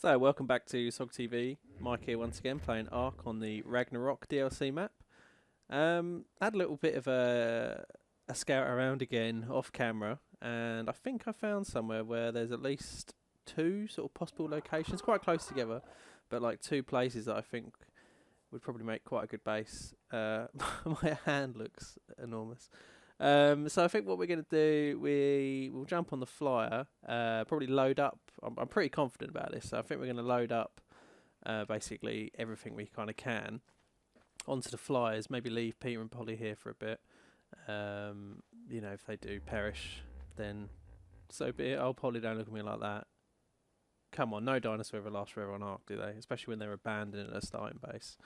So, welcome back to SoGGTV. Mike here once again, playing ARK on the Ragnarok DLC map. Had a little bit of a scout around again off camera, and I think I found somewhere where there's at least two sort of possible locations, quite close together, but like two places that I think would probably make quite a good base. My hand looks enormous. So I think what we're going to do, we'll jump on the flyer, probably load up. I'm pretty confident about this, so I think we're going to load up basically everything we kind of can onto the flyers, maybe leave Peter and Polly here for a bit. You know, if they do perish, then so be it. Oh, Polly, don't look at me like that. Come on, no dinosaur ever lasts forever on ARK, do they? Especially when they're abandoned at a starting base.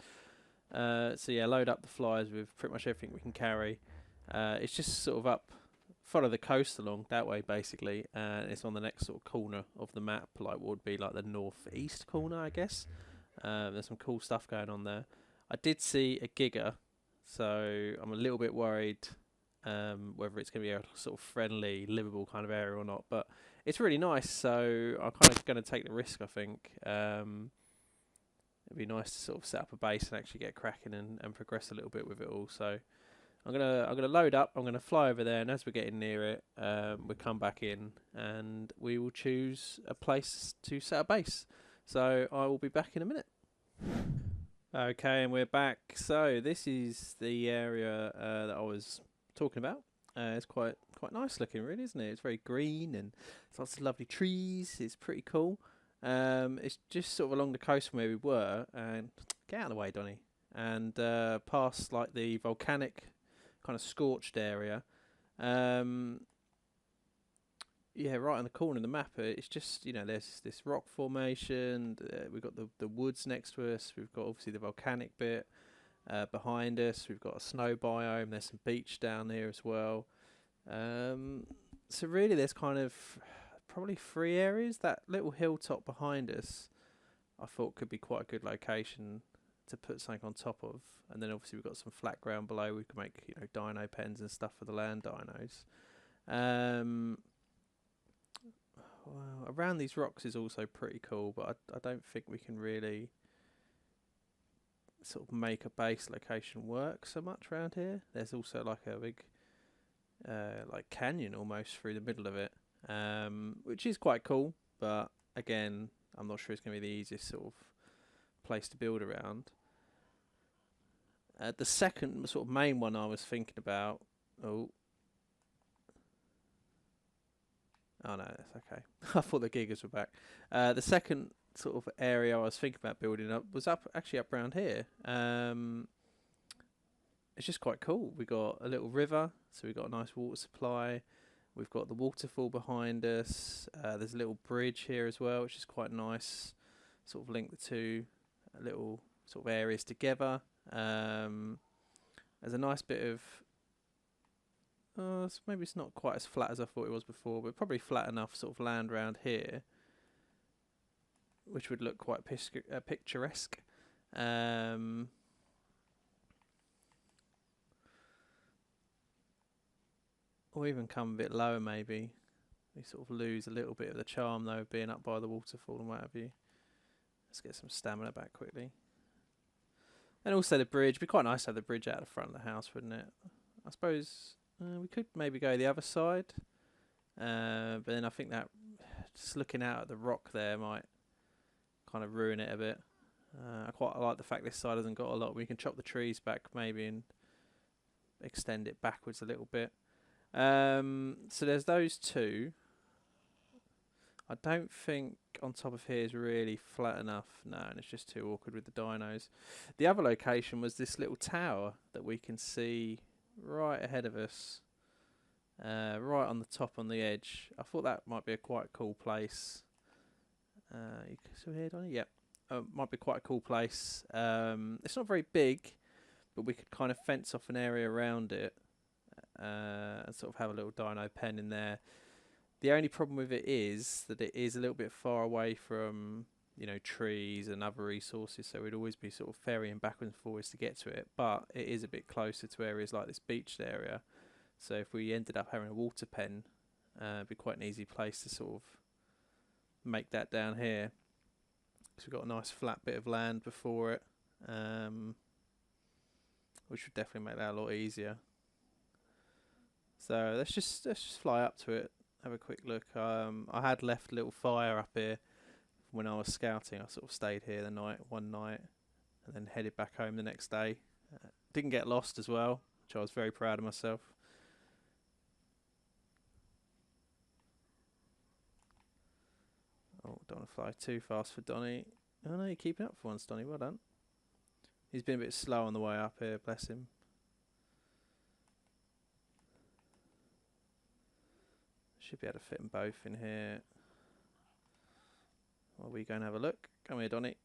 So yeah, load up the flyers with pretty much everything we can carry. It's just sort of up, follow the coast along that way basically, and it's on the next sort of corner of the map, like what would be like the northeast corner, I guess. There's some cool stuff going on there. I did see a Giga, so I'm a little bit worried whether it's going to be a sort of friendly, livable kind of area or not, but it's really nice, so I'm kind of going to take the risk, I think. It'd be nice to sort of set up a base and actually get cracking and progress a little bit with it all, so I'm gonna load up. I'm gonna fly over there, and as we're getting near it, we'll come back in, and we will choose a place to set a base. So I will be back in a minute. Okay, and we're back. So this is the area that I was talking about. It's quite nice looking, really, isn't it? It's very green and it's lots of lovely trees. It's pretty cool. It's just sort of along the coast from where we were, and get out of the way, Donny. And past like the volcanic kind of scorched area. Yeah, right on the corner of the map, it's just, you know, there's this rock formation, we've got the woods next to us, we've got obviously the volcanic bit behind us, we've got a snow biome, there's some beach down there as well. So really there's kind of probably three areas. That little hilltop behind us I thought could be quite a good location to put something on top of, and then obviously we've got some flat ground below. We can make, you know, dino pens and stuff for the land dinos. Well, around these rocks is also pretty cool, but I don't think we can really sort of make a base location work so much around here. There's also like a big like canyon almost through the middle of it, which is quite cool, but again, I'm not sure it's going to be the easiest sort of place to build around. The second sort of main one I was thinking about. Oh no, that's okay. I thought the gigas were back. The second sort of area I was thinking about building up was up around here. It's just quite cool. We got a little river, so we've got a nice water supply. We've got the waterfall behind us. There's a little bridge here as well, which is quite nice. Sort of link the two little sort of areas together. There's a nice bit of maybe it's not quite as flat as I thought it was before, but probably flat enough sort of land around here, which would look quite picturesque. Or even come a bit lower maybe. We sort of lose a little bit of the charm though, being up by the waterfall and what have you. Let's get some stamina back quickly. And also the bridge. It'd be quite nice to have the bridge out the front of the house, wouldn't it? I suppose we could maybe go the other side. But then I think that just looking out at the rock there might kind of ruin it a bit. I quite like the fact this side hasn't got a lot. We can chop the trees back maybe and extend it backwards a little bit. So there's those two. I don't think on top of here is really flat enough. No, and it's just too awkward with the dinos. The other location was this little tower that we can see right ahead of us, right on the top on the edge. I thought that might be a quite cool place. You can still hear it, Donnie? Yep. Might be quite a cool place. It's not very big, but we could kind of fence off an area around it and sort of have a little dino pen in there. The only problem with it is that it is a little bit far away from, you know, trees and other resources, so we'd always be sort of ferrying backwards and forwards to get to it, but it is a bit closer to areas like this beached area, so if we ended up having a water pen, it'd be quite an easy place to sort of make that down here. because we've got a nice flat bit of land before it, which would definitely make that a lot easier. So let's just fly up to it, have a quick look. I had left a little fire up here when I was scouting. I sort of stayed here one night, and then headed back home the next day. Didn't get lost as well, which I was very proud of myself. Oh, don't want to fly too fast for Donny. Oh no, you're keeping up for once, Donny. Well done. He's been a bit slow on the way up here, bless him. Should be able to fit them both in here. While we go and have a look. Come here, Donny.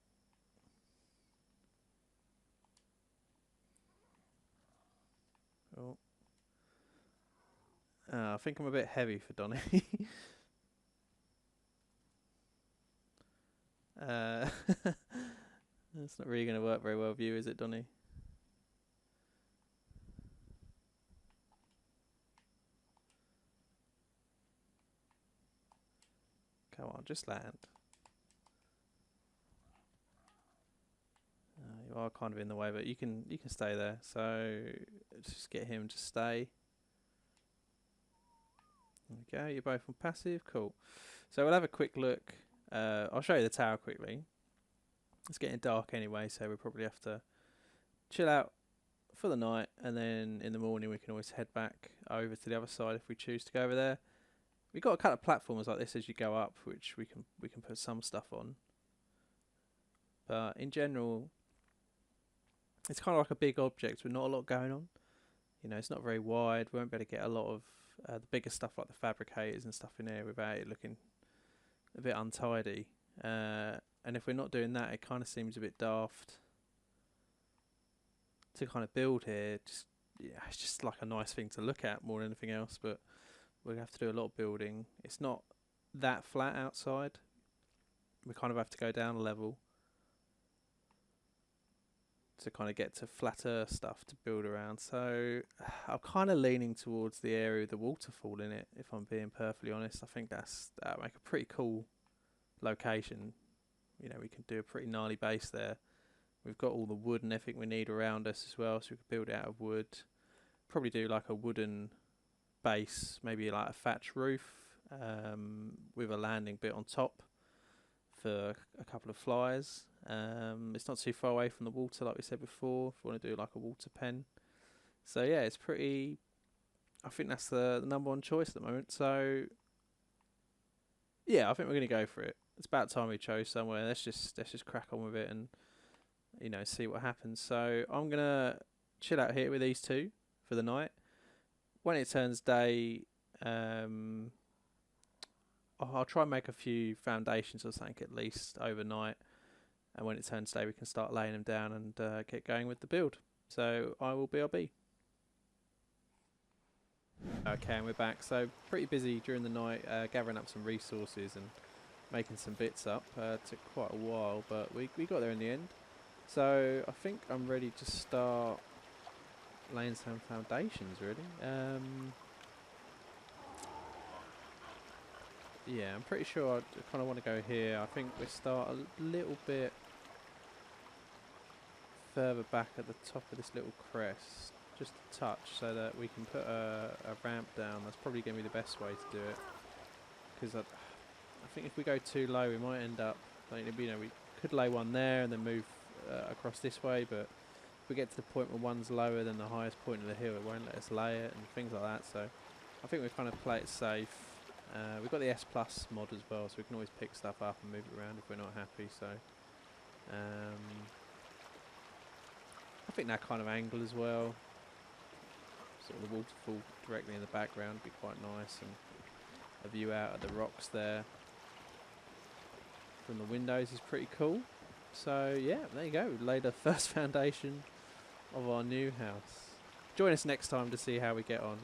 Oh. I think I'm a bit heavy for Donny. That's not really going to work very well with you, is it, Donny? Come on, just land. You are kind of in the way, but you can stay there. So just get him to stay. There we go. You're both on passive. Cool. So we'll have a quick look. I'll show you the tower quickly. It's getting dark anyway, so we'll probably have to chill out for the night, and then in the morning we can always head back over to the other side if we choose to go over there. We've got a couple of platforms like this as you go up, which we can put some stuff on. But in general, it's kind of like a big object with not a lot going on. You know, it's not very wide. We won't be able to get a lot of the bigger stuff like the fabricators and stuff in there without it looking a bit untidy. And if we're not doing that, it kind of seems a bit daft to kind of build here. It's just like a nice thing to look at more than anything else, but we'll have to do a lot of building. It's not that flat outside. We kind of have to go down a level to kind of get to flatter stuff to build around. So I'm kind of leaning towards the area with the waterfall in it, if I'm being perfectly honest. I think that'll make a pretty cool location. You know, we can do a pretty gnarly base there. We've got all the wood and everything we need around us as well, so we could build it out of wood. Probably do like a wooden base, maybe like a thatch roof, with a landing bit on top for a couple of flyers. It's not too far away from the water, like we said before, if we want to do like a water pen. So yeah, it's pretty, I think that's the number one choice at the moment. So yeah, I think we're going to go for it. It's about time we chose somewhere. Let's just crack on with it and, you know, see what happens. So I'm going to chill out here with these two for the night. When it turns day, I'll try and make a few foundations or something at least overnight. And when it turns day, we can start laying them down and get going with the build. So I will BRB. Okay, and we're back. So pretty busy during the night, gathering up some resources and making some bits up. Took quite a while, but we got there in the end. So I think I'm ready to start laying some foundations, really. Yeah, I'm pretty sure I kind of want to go here. I think we start a little bit further back at the top of this little crest, just a touch, so that we can put a ramp down. That's probably going to be the best way to do it, because I think if we go too low, we might end up, like, you know, we could lay one there and then move across this way, but if we get to the point where one's lower than the highest point of the hill, it won't let us lay it and things like that. So I think we kind of play it safe. We've got the S Plus mod as well, so we can always pick stuff up and move it around if we're not happy. So I think that kind of angle as well, sort of the waterfall directly in the background, would be quite nice, and a view out at the rocks there from the windows is pretty cool. So yeah, there you go. We've laid the first foundation of our new house. Join us next time to see how we get on.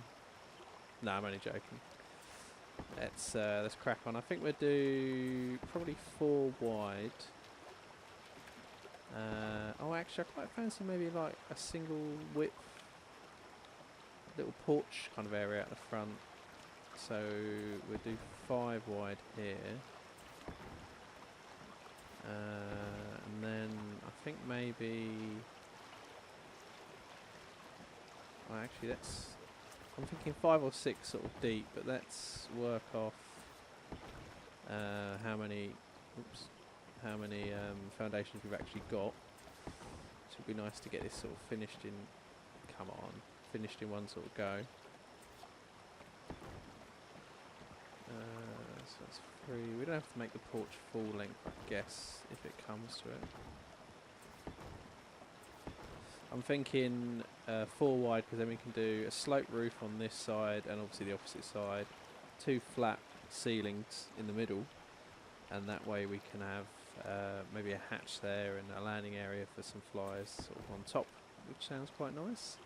No, I'm only joking. Let's crack on. I think we'll do probably 4 wide. Oh, actually, I quite fancy maybe like a single width little porch kind of area at the front. So we'll do 5 wide here. think maybe. Well, actually, I'm thinking 5 or 6 sort of deep, but let's work off how many foundations we've actually got. It would be nice to get this sort of finished in. Come on, finished in one sort of go. So that's 3. We don't have to make the porch full length, I guess, if it comes to it. I'm thinking 4 wide, because then we can do a sloped roof on this side and obviously the opposite side. 2 flat ceilings in the middle, and that way we can have maybe a hatch there and a landing area for some flies sort of on top, which sounds quite nice.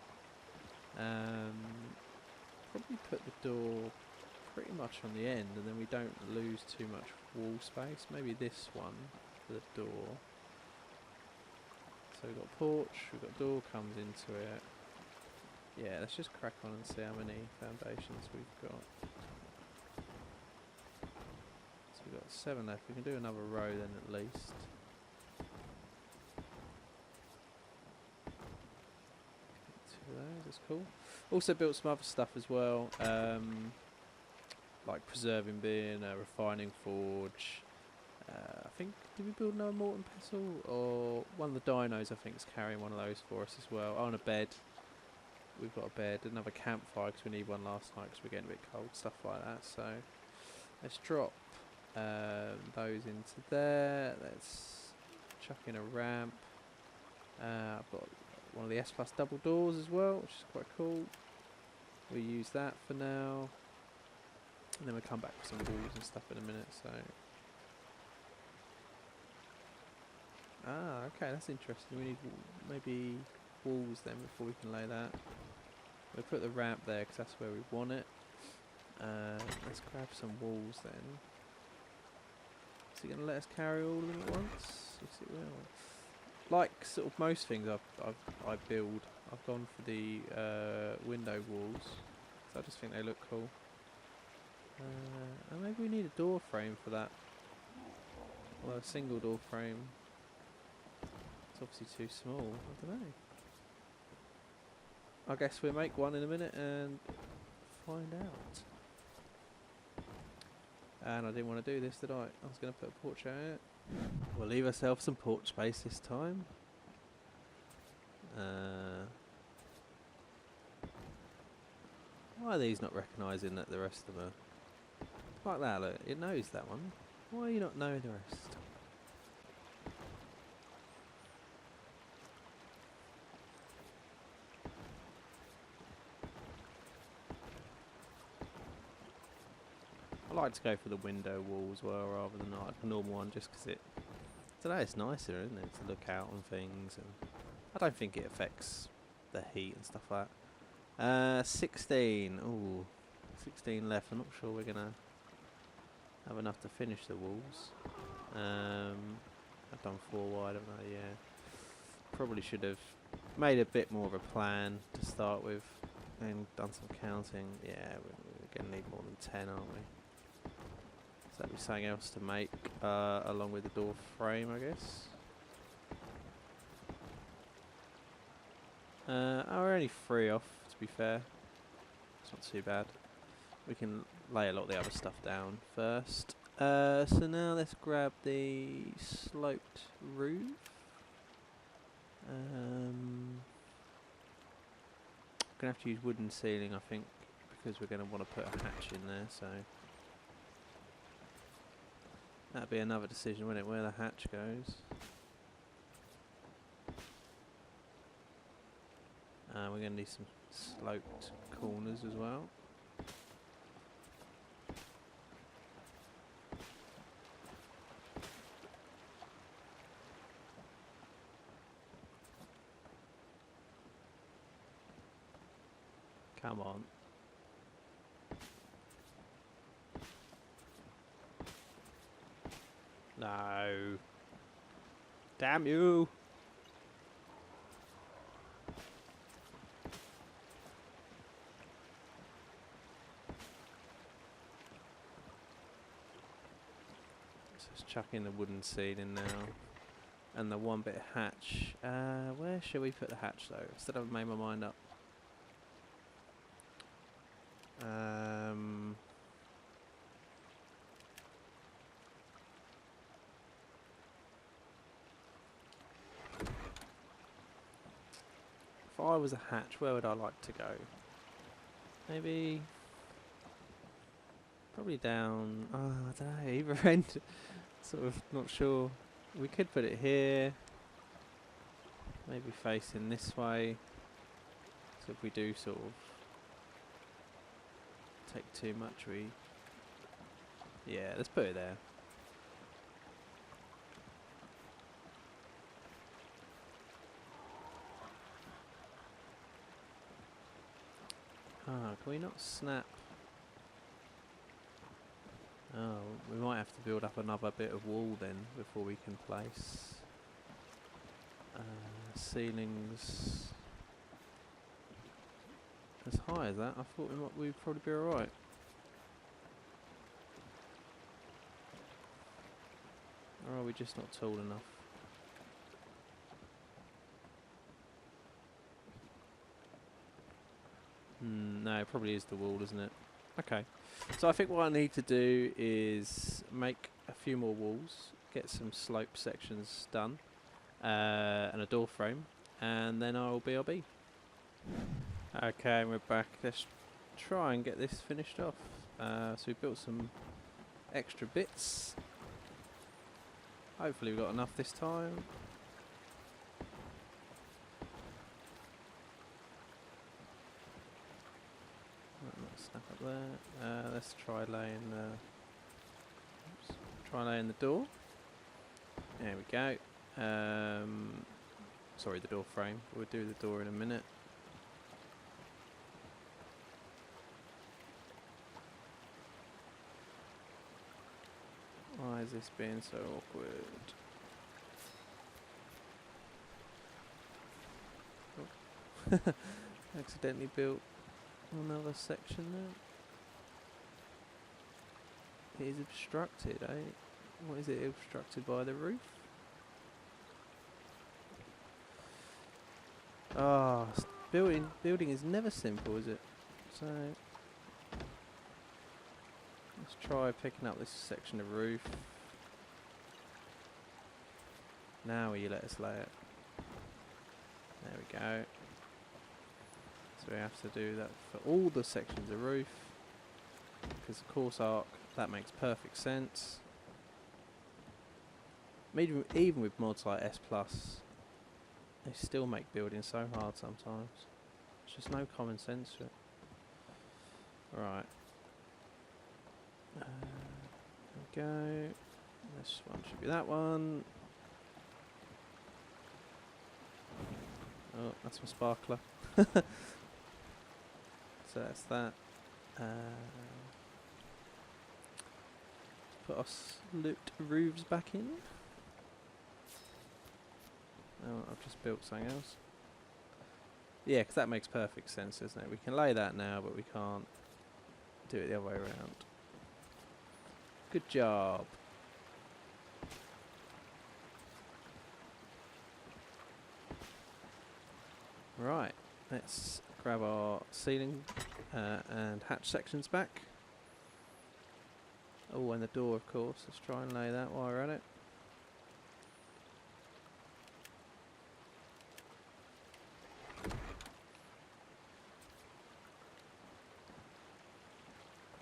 Probably put the door pretty much on the end, and then we don't lose too much wall space. Maybe this one for the door. So we've got porch, we've got door comes into it. Yeah, let's just crack on and see how many foundations we've got. So we've got 7 left. We can do another row then at least. 2 of those, that's cool. Also built some other stuff as well, like preserving bin, refining forge. I think, did we build another mortar and pestle? Or one of the dinos I think is carrying one of those for us as well. Oh, and a bed. We've got a bed, another campfire because we need one last night because we're getting a bit cold, stuff like that. So let's drop those into there. Let's chuck in a ramp. I've got one of the S Plus double doors as well, which is quite cool. We'll use that for now. And then we'll come back with some walls and stuff in a minute. So. Ah, okay, that's interesting. We need maybe walls then before we can lay that. We'll put the ramp there because that's where we want it. Let's grab some walls then. Is it going to let us carry all of them at once? Yes, it will. Like sort of most things I build, I've gone for the window walls. So I just think they look cool. And maybe we need a door frame for that. Well, a single door frame. It's obviously too small. I don't know. I guess we'll make one in a minute and find out. And I didn't want to do this, did I? I was going to put a porch out. We'll leave ourselves some porch space this time. Why are these not recognising that the rest of them are like that? Look, it knows that one. Why are you not knowing the rest? I like to go for the window wall as well rather than like a normal one, just because it's nicer, isn't it, to look out on things, and I don't think it affects the heat and stuff like that. 16, ooh, 16 left. I'm not sure we're gonna have enough to finish the walls. I've done 4 wide, haven't I? Yeah. Probably should have made a bit more of a plan to start with and done some counting. Yeah, we're gonna need more than 10, aren't we? So that'd be something else to make along with the door frame, I guess. We're only 3 off, to be fair. It's not too bad. We can lay a lot of the other stuff down first. So now let's grab the sloped roof. Gonna have to use wooden ceiling, I think, because we're gonna want to put a hatch in there. So that'd be another decision, wouldn't it, where the hatch goes. We're going to need some sloped corners as well. Come on. No. Damn you. Chuck in the wooden ceiling now. and the one bit of hatch. Where shall we put the hatch though? Still haven't made my mind up. If I was a hatch, where would I like to go? Maybe... probably down... oh, I don't know, either end. Sort of not sure. We could put it here. Maybe facing this way. So if we do sort of take too much, we... yeah, let's put it there. Ah, can we not snap? Oh, we might have to build up another bit of wall then before we can place ceilings as high as that. I thought we'd probably be alright. Or are we just not tall enough? No, it probably is the wall, isn't it? Okay. So I think what I need to do is make a few more walls, get some slope sections done, and a door frame, and then I'll BRB. Okay, and we're back. Let's try and get this finished off. So we built some extra bits. Hopefully we got enough this time. Snap up there. Let's try laying the door. There we go. Sorry, the door frame. We'll do the door in a minute. Why is this being so awkward? Oh. Accidentally built another section there. It is obstructed, eh? What is it obstructed by? The roof? Ah, building is never simple, is it? So let's try picking up this section of roof. Now will you let us lay it? There we go. So we have to do that for all the sections of roof, because of course ARK, that makes perfect sense. Even with mods like S+, they still make building so hard sometimes. There's just no common sense to it. Right. There we go. This one should be that one. Oh, that's my sparkler. So that's that. Put our looped roofs back in. Oh, I've just built something else. Yeah, because that makes perfect sense, doesn't it? We can lay that now, but we can't do it the other way around. Good job. Right, let's grab our ceiling and hatch sections back. Oh, and the door, of course. Let's try and lay that while we're at it.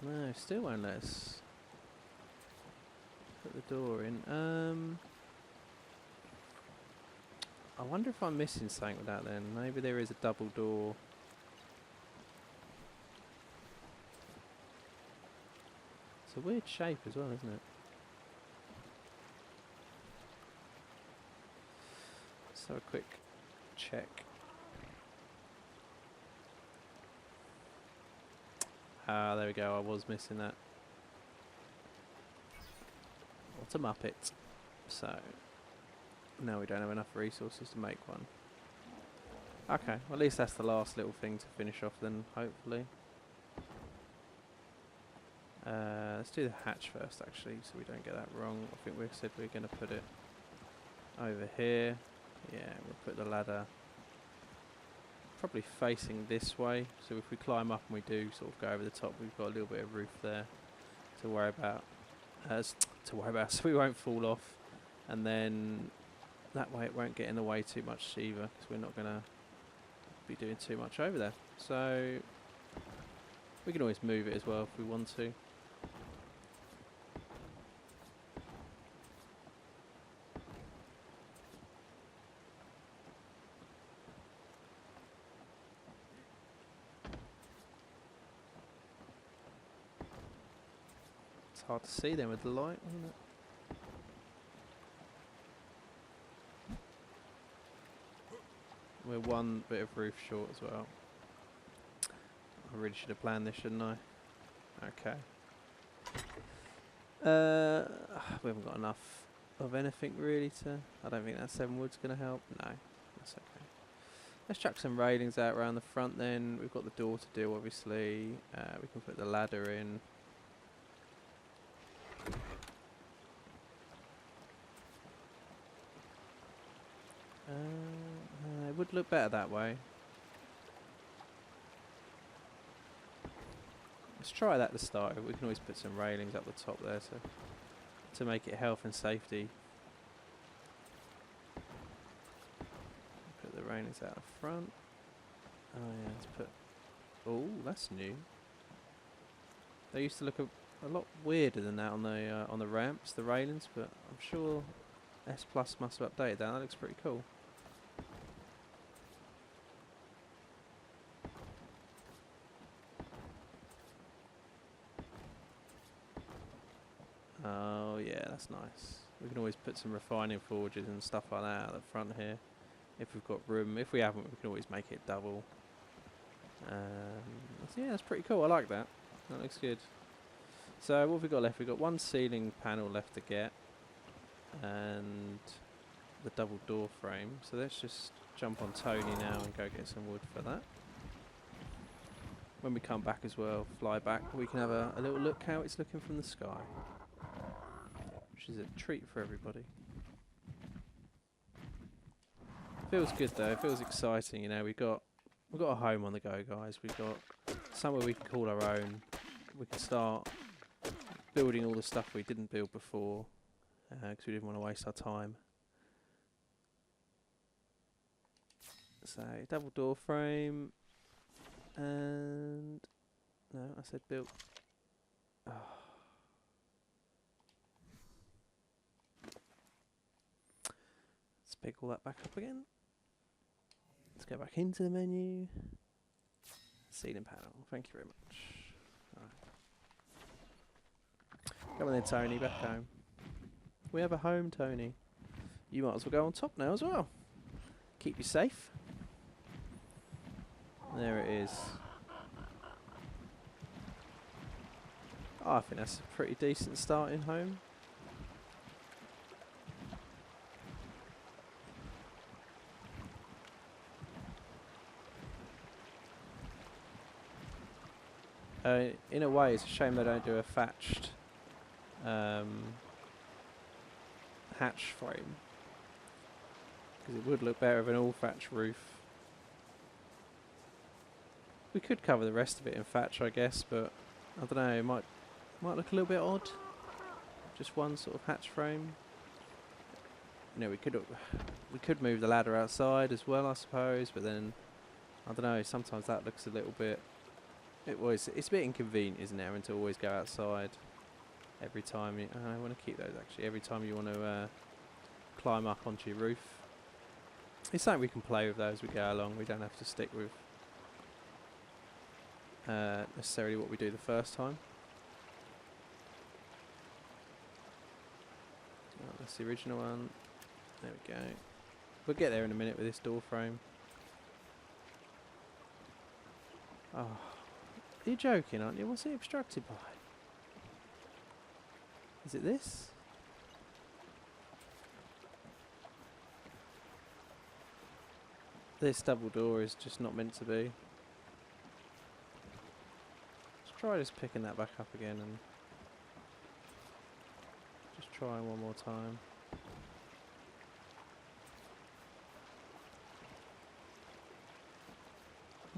No, still won't let us put the door in. I wonder if I'm missing something with that then. Maybe there is a double door. It's a weird shape as well, isn't it? Let's have a quick check. Ah, there we go. I was missing that. What a muppet. So, now we don't have enough resources to make one. Okay, well at least that's the last little thing to finish off then, hopefully. Let's do the hatch first actually, so we don't get that wrong. I think we said we were going to put it over here. Yeah, we'll put the ladder probably facing this way, so if we climb up and we do sort of go over the top, we've got a little bit of roof there to worry about. So we won't fall off, and then that way it won't get in the way too much either, because we're not going to be doing too much over there. So we can always move it as well if we want to. It's hard to see them with the light, isn't it? We're one bit of roof short as well. I really should have planned this, shouldn't I? Okay. We haven't got enough of anything really to... I don't think that 7 wood's going to help. No, that's okay. Let's chuck some railings out around the front then. We've got the door to do, obviously. We can put the ladder in. It would look better that way. Let's try that to start with. We can always put some railings up the top there to make it health and safety. Put the railings out the front. Oh yeah, let's put... Oh, that's new. They used to look a lot weirder than that on the ramps, the railings, but I'm sure S Plus must have updated that. That looks pretty cool. Oh yeah, that's nice. We can always put some refining forges and stuff like that at the front here, if we've got room. If we haven't, we can always make it double. Yeah, that's pretty cool. I like that. That looks good. So what have we got left? We've got one ceiling panel left to get, and the double door frame. So let's just jump on Tony now and go get some wood for that. When we come back as well, fly back, we can have a little look how it's looking from the sky, which is a treat for everybody. Feels good though. It feels exciting. You know, we've got a home on the go, guys. We've got somewhere we can call our own. We can start building all the stuff we didn't build before, because we didn't want to waste our time. So double door frame, and no, I said built. Oh. Let's pick all that back up again. Let's go back into the menu. Ceiling panel. Thank you very much. Right. Come on then, Tony. Back home. We have a home, Tony. You might as well go on top now as well. Keep you safe. There it is. Oh, I think that's a pretty decent starting home. In a way, it's a shame they don't do a thatched hatch frame, because it would look better with an all thatch roof. We could cover the rest of it in thatch, I guess, but I don't know. It might look a little bit odd. Just one sort of hatch frame. You know, we could move the ladder outside as well, I suppose. But then I don't know. Sometimes that looks a little bit. It's a bit inconvenient, isn't it, having to always go outside every time. I want to keep those actually. Every time you want to climb up onto your roof. It's something we can play with though as we go along. We don't have to stick with necessarily what we do the first time. Oh, that's the original one. There we go. We'll get there in a minute with this door frame. Oh, are you joking, aren't you? What's it obstructed by? Is it this? This double door is just not meant to be. Let's try just picking that back up again and just try one more time.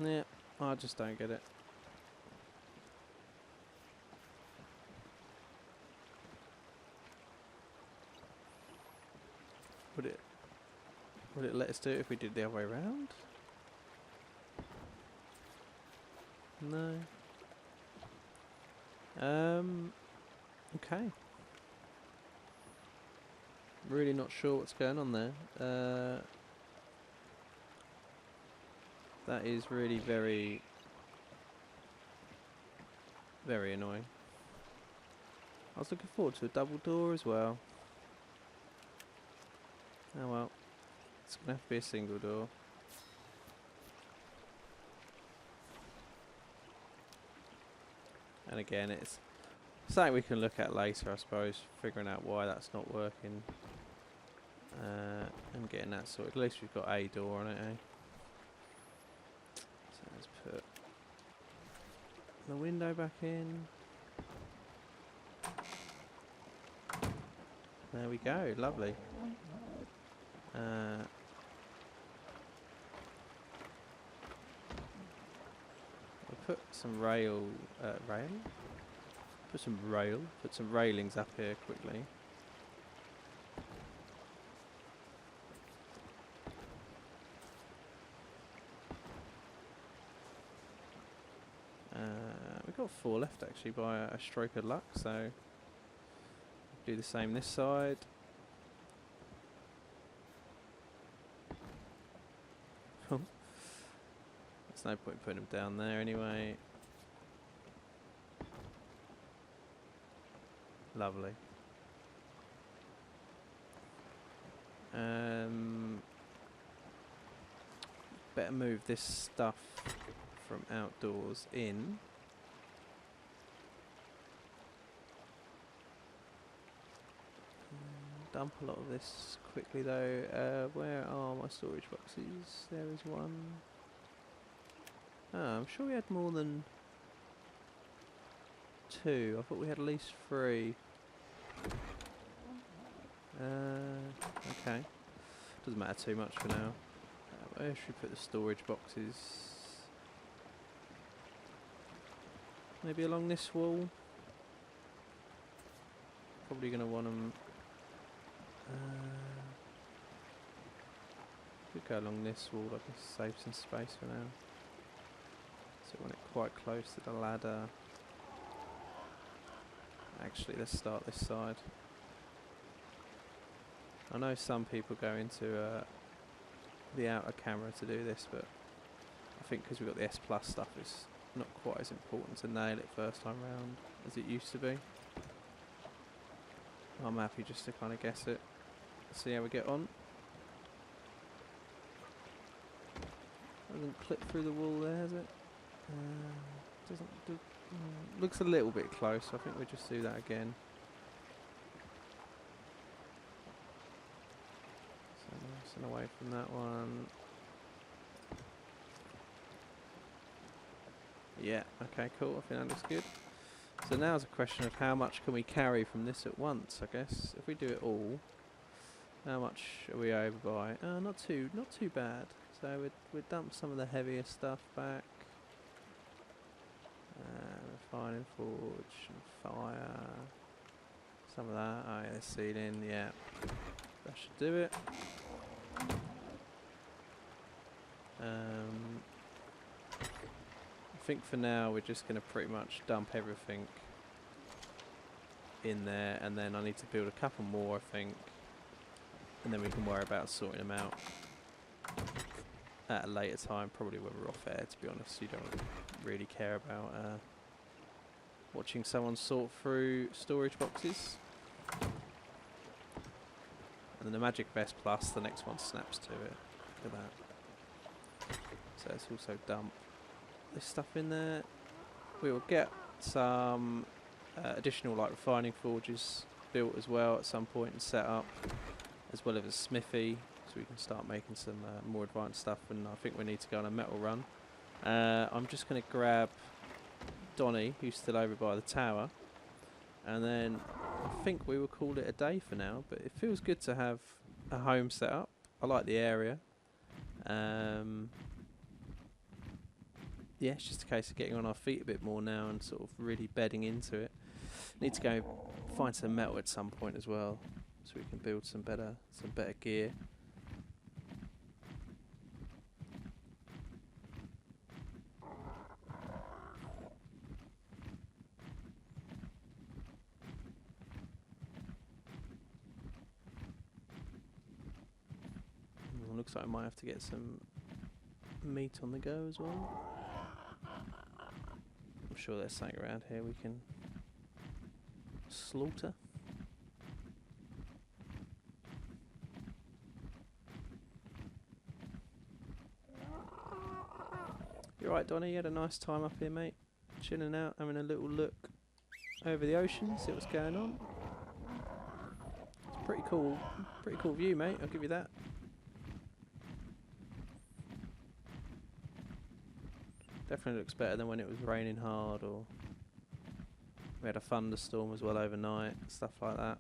Yeah, I just don't get it. Would it let us do it if we did the other way around? No. Okay. Really not sure what's going on there. That is really very, very annoying. I was looking forward to a double door as well. Oh well. It's going to have to be a single door. And again, it's something we can look at later, I suppose, figuring out why that's not working. And getting that sorted. At least we've got a door on it, eh? So let's put the window back in. There we go, lovely. We'll put some put some railings up here quickly. We've got 4 left actually by a stroke of luck, so do the same this side. There's no point putting them down there anyway. Lovely. Better move this stuff from outdoors in. Dump a lot of this quickly though. Where are my storage boxes? There is one. Oh, I'm sure we had more than 2. I thought we had at least 3. Okay. Doesn't matter too much for now. Where should we put the storage boxes? Maybe along this wall? Probably going to want them... could go along this wall, I can save some space for now. So want it quite close to the ladder. Actually, let's start this side. I know some people go into the outer camera to do this, but I think because we've got the S Plus stuff, it's not quite as important to nail it first time round as it used to be. I'm happy just to kind of guess it, see how we get on. Doesn't clip through the wall there, has it? Doesn't do, looks a little bit close. I think we'll just do that again. So nice and away from that one. Yeah, okay, cool. I think that looks good. So now it's a question of how much can we carry from this at once, I guess. If we do it all, how much are we over by? Not too bad. So we'd dump some of the heavier stuff back. Refining forge and fire. Some of that. Oh yeah, the ceiling, yeah. That should do it. I think for now we're just going to pretty much dump everything in there, and then I need to build a couple more, I think, and then we can worry about sorting them out at a later time, probably when we're off air, to be honest. You don't really care about watching someone sort through storage boxes. And then the magic of S Plus, the next one snaps to it. Look at that. So let's also dump this stuff in there. We will get some additional like refining forges built as well at some point and set up, as well as a smithy, so we can start making some more advanced stuff. And I think we need to go on a metal run. I'm just going to grab Donnie, who's still over by the tower, and then I think we will call it a day for now. But it feels good to have a home set up. I like the area. yeah, it's just a case of getting on our feet a bit more now and sort of really bedding into it. Need to go find some metal at some point as well, so we can build some better gear. Looks like I might have to get some meat on the go as well. I'm sure there's something around here we can slaughter. You alright, Donnie? You had a nice time up here, mate? Chilling out, having a little look over the ocean, see what's going on. It's pretty cool view, mate, I'll give you that. Definitely looks better than when it was raining hard, or we had a thunderstorm as well overnight, stuff like that.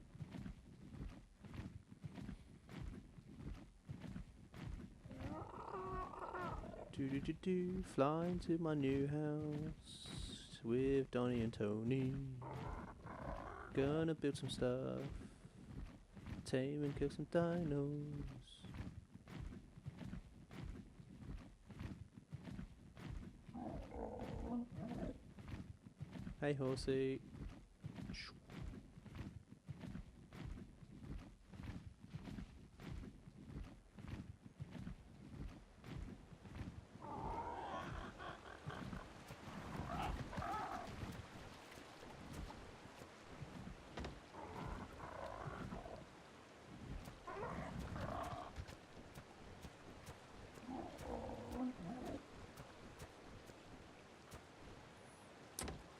Do, flying to my new house with Donnie and Tony. Gonna build some stuff, tame and kill some dinos. Hey horsey.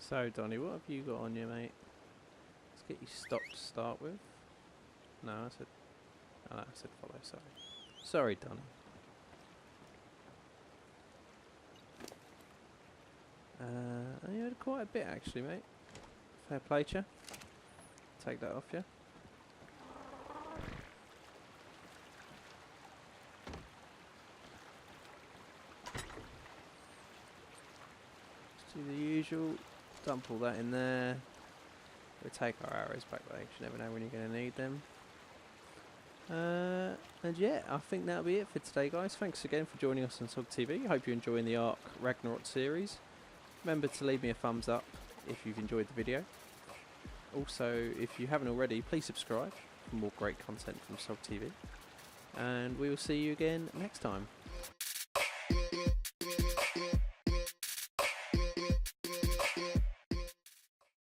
So Donnie, what have you got on you, mate? Let's get you stopped to start with. No, I said follow, sorry. Sorry, Donnie. You had quite a bit actually, mate. Fair play to you. Take that off you. Just do the usual. Dump all that in there. We'll take our arrows back though, you never know when you're going to need them. And yeah, I think that'll be it for today, guys. Thanks again for joining us on SoGGTV. I hope you're enjoying the ARK Ragnarok series. Remember to leave me a thumbs up if you've enjoyed the video. Also, if you haven't already, please subscribe for more great content from SoGGTV. And we will see you again next time.